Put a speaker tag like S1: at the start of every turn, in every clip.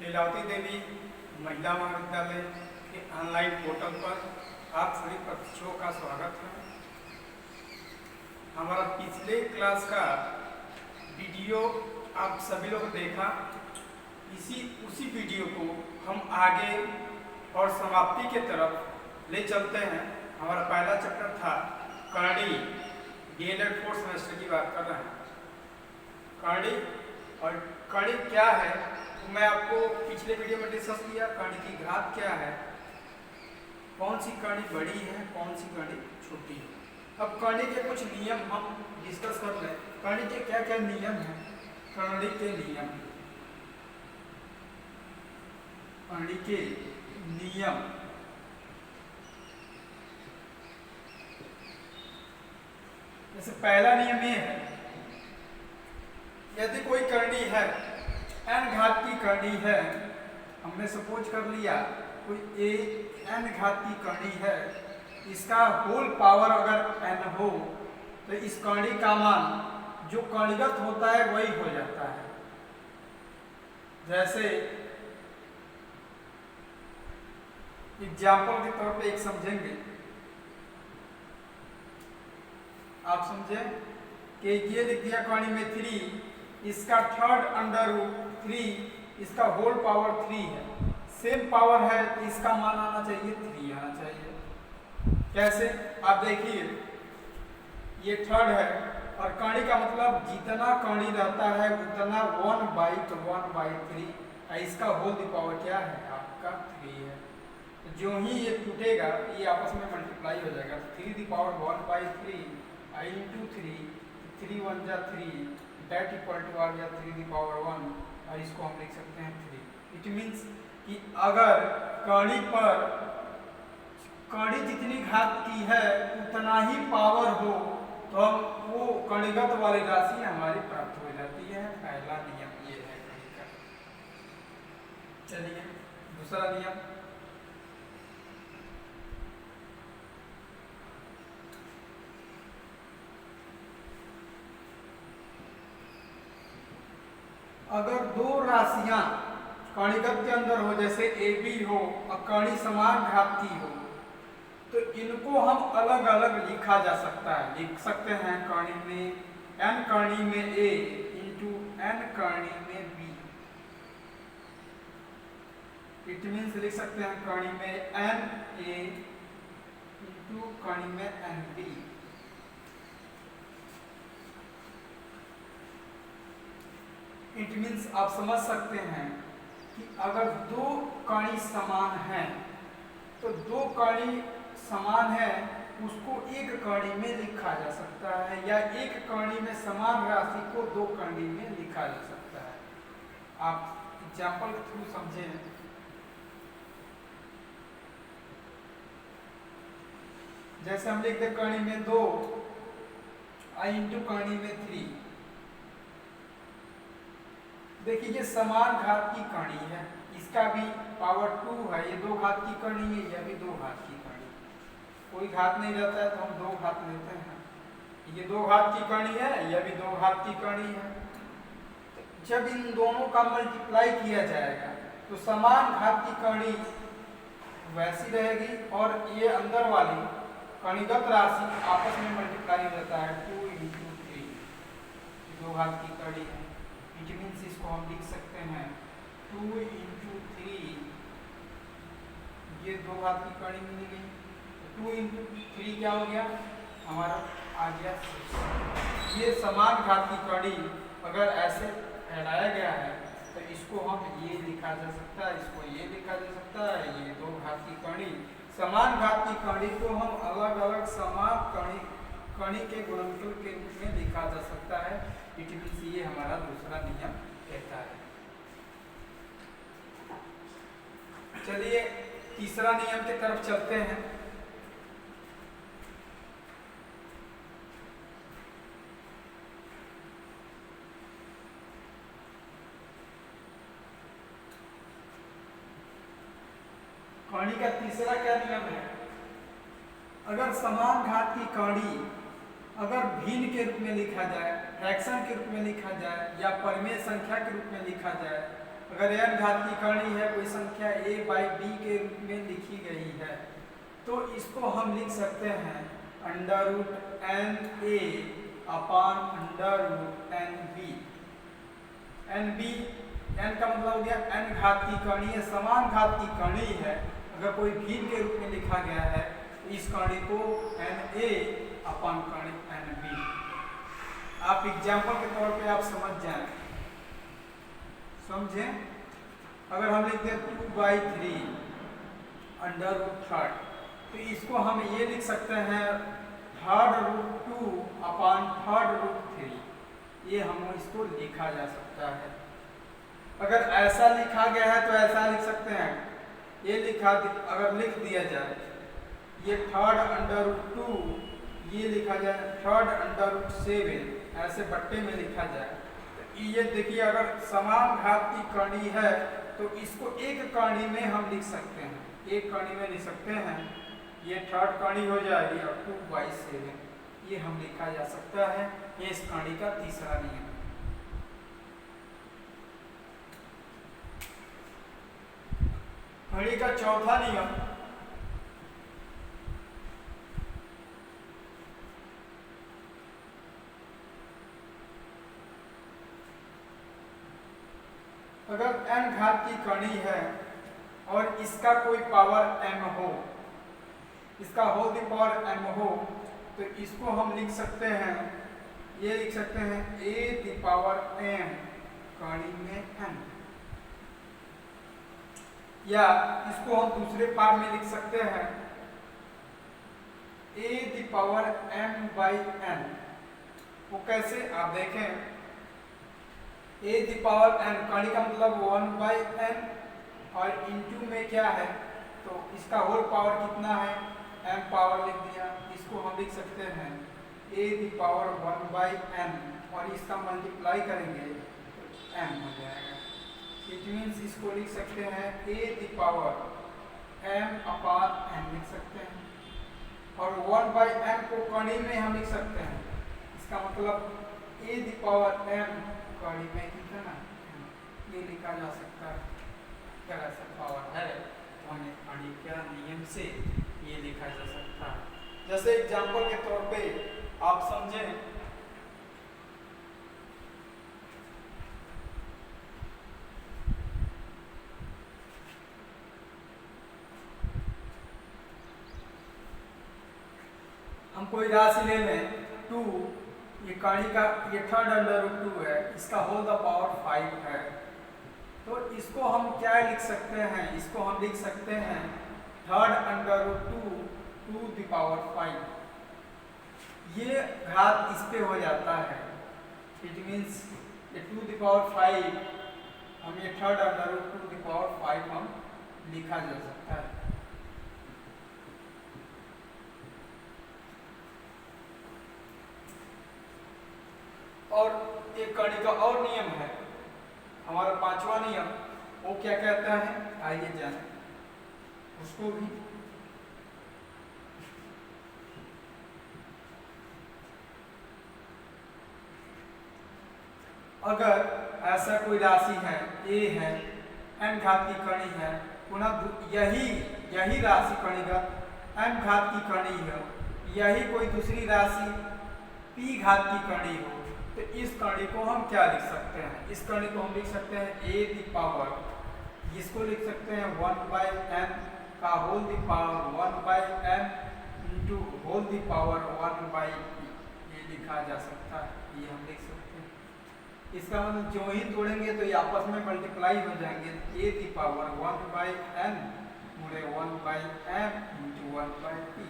S1: लीलावती देवी महिला महाविद्यालय के ऑनलाइन पोर्टल पर आप सभी बच्चों का स्वागत है। हमारा पिछले क्लास का वीडियो आप सभी लोग देखा। उसी वीडियो को हम आगे और समाप्ति के तरफ ले चलते हैं। हमारा पहला चैप्टर था करणी, डीएलएड 4th सेमेस्टर की बात कर रहे हैं। करणी और करणी क्या है तो मैं आपको पिछले वीडियो में डिस्कस किया। करणी की घात क्या है, कौन सी करणी बड़ी है, कौन सी करणी छोटी है। अब करणी के कुछ नियम हम डिस्कस कर लें। करणी के क्या क्या नियम हैं। करणी के नियम, करणी के नियम जैसे पहला नियम ये है, यदि कोई करणी है, n घात की करणी है, हमने सपोज कर लिया कोई n घात की करणी है, इसका होल पावर अगर n हो तो इस करणी का मान जो कणिगत होता है वही हो जाता है। जैसे एग्जाम्पल के तौर पे एक समझेंगे, आप समझें कि ये लिख दिया करणी में 3, इसका थर्ड अंडर रूट 3, इसका होल पावर 3 है। सेम पावर है, इसका मान आना चाहिए 3 आना चाहिए। कैसे आप देखिए, ये थर्ड है और करणी का मतलब जितना करणी रहता है उतना 1/3, इसका होल द पावर क्या है आपका 3 है। तो जो ही ये टूटेगा ये आपस में मल्टीप्लाई हो जाएगा। 3 द पावर 1/3 into 3, 3 1 जा 3, that equal to आ गया 3 the power 1 और इसको हम लिख सकते हैं 3। इट मीन्स कि अगर करणी पर करणी जितनी घात की है उतना ही पावर हो तो हम वो कणिगत वाली राशि हमारी प्राप्त हो जाती है। पहला नियम ये है करणी का। चलिए दूसरा नियम, अगर दो राशियां कणिगत के अंदर हो, जैसे ए बी हो और करणी समान घात की हो, तो इनको हम अलग अलग लिखा जा सकता है। लिख सकते हैं करणी में n करणी में a इंटू n करणी में b। इट मीन्स लिख सकते हैं करणी में n a इंटू करणी में n b। इट मीन्स आप समझ सकते हैं कि अगर दो करणी समान हैं तो दो करणी समान है उसको एक करणी में लिखा जा सकता है, या एक करणी में समान राशि को दो करणी में लिखा जा सकता है। आप एग्जाम्पल के थ्रू समझें। जैसे हम लिखते करणी में 2 i इंटू करणी में 3। देखिए ये समान घात की करणी है, इसका भी पावर 2 है। ये 2 घात की करणी है, यह भी 2 घात की करणी। कोई घात नहीं रहता है तो हम 2 घात लेते हैं। ये 2 घात की करणी है, यह भी 2 घात की करणी है। तो जब इन दोनों का मल्टीप्लाई किया जाएगा तो समान घात की करणी वैसी रहेगी और ये अंदर वाली कणिगत राशि आपस में मल्टीप्लाई रहता है 2 इंटू 3। 2 घात की करणी है। इट मीन्स इसको हम लिख सकते हैं 2 इंटू 3। ये 2 घात की करणी मिल गई। 2 इंटू 3 क्या हो गया हमारा, आ गया 6। ये समान घात की करणी अगर ऐसे फैलाया गया है तो इसको हम ये लिखा जा सकता है, इसको ये लिखा जा सकता है। ये 2 घात की करणी, समान घात की करणी को हम अलग अलग समान करणी के गुणनफल के रूप में लिखा जा सकता है। इट मीन्स ये हमारा दूसरा नियम कहता है। चलिए तीसरा नियम की तरफ चलते हैं। करणी का तीसरा क्या नियम है, अगर समान घात की करणी अगर भिन्न के रूप में लिखा जाए, फ्रैक्शन के रूप में लिखा जाए या परिमेय संख्या के रूप में लिखा जाए अगर n घात की करनी है कोई संख्या a बाई b के रूप में लिखी गई है तो इसको हम लिख सकते हैं under root n a upon under root n b. N b, n का मतलब हो गया n घात की करनी है, समान घात की करनी है, अगर कोई भिन्न के रूप में लिखा गया है तो इस करनी को एन ए अपान करनी एन बी। आप एग्जाम्पल के तौर पे आप समझ जाएं, समझें। अगर हम लिखते हैं 2/3 अंडर रूट थर्ड, तो इसको हम ये लिख सकते हैं थर्ड रूट 2 अपान थर्ड रूट 3। ये हम इसको लिखा जा सकता है। अगर ऐसा लिखा गया है तो ऐसा लिख सकते हैं, ये अगर लिख दिया जाए ये थर्ड अंडर रूट 2, ये लिखा जाए थर्ड अंडर रूट 7, ऐसे बट्टे में लिखा जाए तो ये देखिए अगर समान घात की करनी है तो इसको एक करनी में हम लिख सकते हैं, एक करनी में लिख सकते हैं, ये थर्ड करनी हो जाएगी और 2/7 ये हम लिखा जा सकता है। ये इस करनी का तीसरा नियम। करनी का चौथा नियम, अगर n घात की करनी है और इसका कोई पावर m हो, इसका होल द पावर m हो, तो इसको हम लिख सकते हैं, ये लिख सकते हैं a द पावर m करनी में n, या इसको हम दूसरे फॉर्म में लिख सकते हैं a द पावर m/n। वो कैसे आप देखें, a द पावर n करनी का मतलब 1/n और इनटू में क्या है तो इसका होल पावर कितना है, m पावर लिख दिया। इसको हम लिख सकते हैं a द पावर 1/n और इसका मल्टीप्लाई करेंगे तो m हो जाएगा। इट मीन्स इसको लिख सकते हैं a the power m upon n लिख सकते हैं, और 1/n को करनी में हम लिख सकते हैं, इसका मतलब a द पावर m करनी में कितना, ये लिखा जा सकता है। ऐसा पावर है करनी के नियम से ये लिखा जा सकता है। जैसे एग्जांपल के तौर पे आप समझें, हम कोई राशि ले लें 2, ये करनी का ये थर्ड अंडर रूट 2 है, इसका होल द पावर 5 है, तो इसको हम क्या लिख सकते हैं, इसको हम लिख सकते हैं third under root 2 to the power 5। ये घात इस पे हो जाता है, इट मीन्स ये 2 द पावर 5 हम ये third under root 2 the power 5 हम लिखा जा सकता है। और एक करनी का और नियम है, हमारा पांचवा नियम, वो क्या कहता है आइए जाने उसको भी। अगर ऐसा कोई राशि है a है, n घात की करनी है, पुनः यही राशि कणिगत m घात की करनी है, यही कोई दूसरी राशि p घात की करनी हो, तो इस करनी को हम क्या लिख सकते हैं, इस करनी को हम लिख सकते हैं a द पावर, इसको लिख सकते हैं 1/n का whole the power 1/n into whole the power 1/p, ये लिखा जा सकता है, ये हम लिख सकते हैं। इसका मतलब जो ही तोड़ेंगे तो ये आपस में मल्टीप्लाई हो जाएंगे, a द पावर 1/n मुड़े 1/m into 1/p,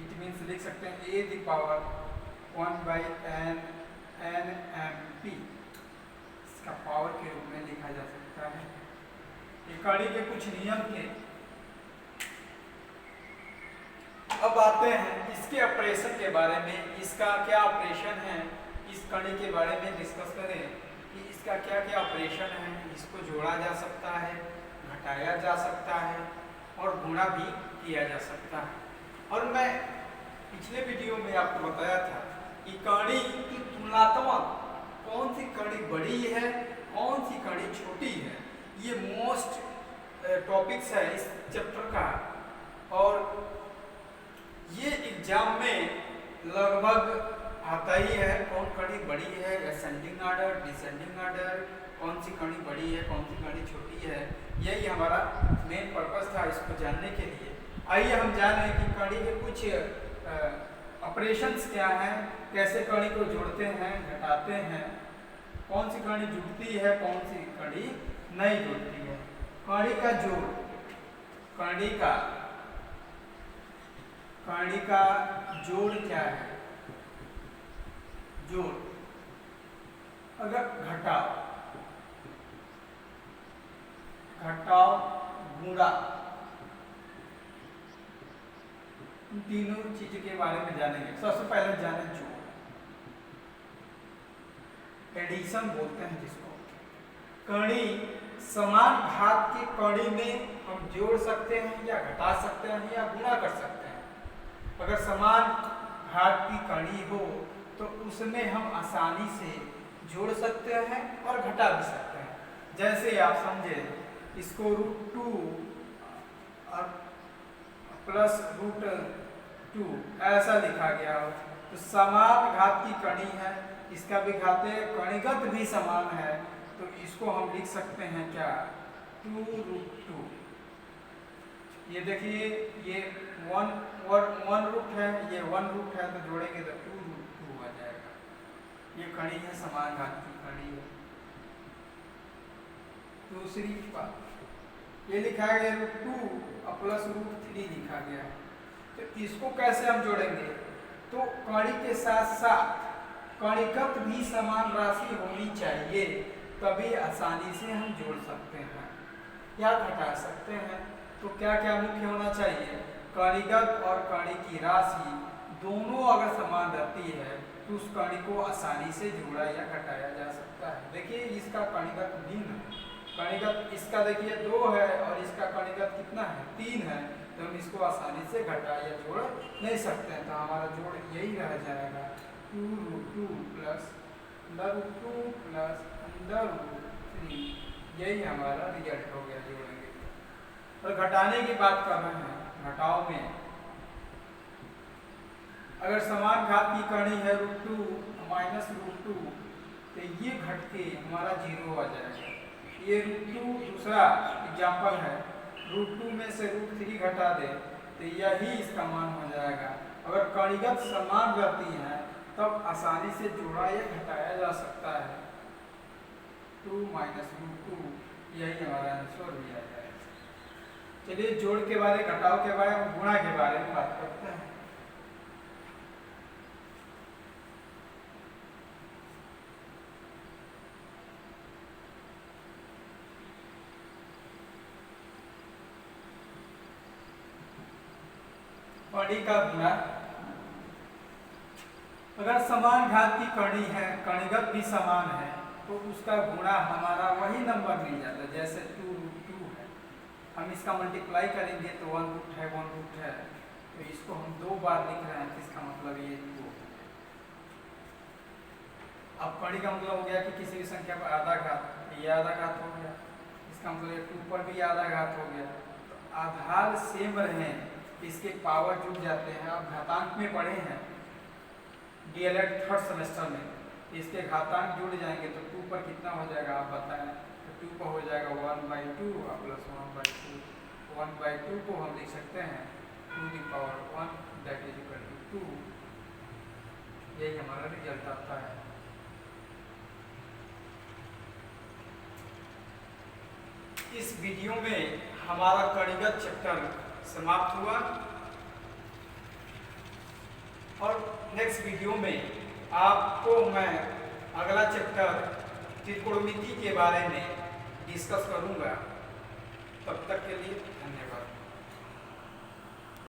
S1: it means लिख सकते हैं a the power 1/n nmp, इसका पावर के रूप में लिखा जा सकता है। ये करनी के कुछ नियम थे। अब आते हैं इसके ऑपरेशन के बारे में, इसका क्या ऑपरेशन है, इस करनी के बारे में डिस्कस करें कि इसका क्या क्या ऑपरेशन है। इसको जोड़ा जा सकता है, घटाया जा सकता है और गुणा भी किया जा सकता है। और मैं पिछले वीडियो में आपको बताया था कि करनी की तुलनात्मक कौन सी करनी बड़ी है, कौन सी करनी छोटी टॉपिक्स है इस चैप्टर का, और ये एग्जाम में लगभग आता ही है। कौन कड़ी बड़ी है, असेंडिंग ऑर्डर, डिसेंडिंग ऑर्डर, कौन सी कड़ी बड़ी है, कौन सी कड़ी छोटी है, यही हमारा मेन पर्पस था इसको जानने के लिए। आइए हम जानें कि कड़ी के कुछ ऑपरेशंस क्या हैं, कैसे कड़ी को जोड़ते हैं, घटाते हैं, कौन सी कड़ी जुड़ती है, कौन सी कड़ी नहीं जुड़ती है। कड़ी का जोड़, कड़ी का जोड़ क्या है? जोड़ अगर घटाओ, गुणा, इन तीनों चीजों के बारे में जानेंगे। सबसे पहले जाने जोड़, एडिशन बोलते हैं जिसको। कड़ी समान भाग की कड़ी में हम जोड़ सकते हैं या घटा सकते हैं या गुणा कर सकते हैं। अगर समान भाग की कड़ी हो तो उसमें हम आसानी से जोड़ सकते हैं और घटा भी सकते हैं। जैसे आप समझे, इसको √2 और प्लस √2 ऐसा लिखा गया हो तो समान घात की कड़ी है, इसका भी घाते कणिगत भी समान है, तो इसको हम लिख सकते हैं क्या? 2√2। ये देखिए, ये 1 रूट है, ये 1 रूट है, तो जोड़ेंगे तो 2√2 आ जाएगा। ये कड़ी है, समान घात की कड़ी है। दूसरी बात, ये लिखा गया √2 और प्लस √3 लिखा गया है, तो इसको कैसे हम जोड़ेंगे? तो कड़ी के साथ साथ कणिगत भी समान राशि होनी चाहिए, तभी आसानी से हम जोड़ सकते हैं या घटा सकते हैं। तो क्या क्या मुख्य होना चाहिए? कणिगत और कणी की राशि दोनों अगर समान रहती है तो उस कणी को आसानी से जोड़ा या घटाया जा सकता है। देखिए, इसका कणिगत भिन्न है, कणिगत इसका देखिए 2 है और इसका कणिगत कितना है? 3 है, तो हम इसको आसानी से घटा या जोड़ नहीं सकते हैं। तो हमारा जोड़ यही रह जाएगा, 2√2 प्लस √2 प्लस √3। यही हमारा रिजल्ट हो गया जोड़ेंगे। और घटाने की बात कर रहे हैं, घटाओ में अगर समान घात की कड़ी है √2 माइनस √2, तो ये घट के हमारा 0 आ जाएगा। ये √2 दूसरा एग्जाम्पल है, √2 में से √3 घटा दे तो यही इसका मान हो जाएगा। अगर कणिगत समान रहती है तब आसानी से जोड़ा या घटाया जा सकता है। 2 माइनस √2, यही हमारा आंसर भी आ जाएगा। चलिए, जोड़ के बारे, घटाव के बारे में, गुणा के बारे में बात करते हैं। कड़ी का गुणा, अगर समान घात की कड़ी है, कणिगत भी समान है, तो उसका गुणा हमारा वही नंबर मिल जाता है। जैसे 2√2 है, हम इसका मल्टीप्लाई करेंगे तो 1 रूट है, 1 रूट है, तो इसको हम 2 बार लिख रहे हैं, इसका मतलब ये 2। अब कड़ी का मतलब हो गया कि किसी भी संख्या पर आधा घात, ये आधा घात हो गया, इसका मतलब 2 पर भी आधा घात हो गया। तो आधार सेम रहे, इसके पावर जुड़ जाते हैं। अब घातांक में पढ़े हैं डीएलएड 3rd सेमेस्टर में, इसके घातांक जुड़ जाएंगे तो 2 पर कितना हो जाएगा आप बताएं? तो 2 पर हो जाएगा 1/2 प्लस 1/2। 1/2 को हम लिख सकते हैं 2⁻1 दैट इज इक्वल टू 2। यही हमारा रिजल्ट आता है। इस वीडियो में हमारा कणिगत चैप्टर समाप्त हुआ, और नेक्स्ट वीडियो में आपको मैं अगला चैप्टर त्रिकोणमिति के बारे में डिस्कस करूंगा। तब तक के लिए धन्यवाद।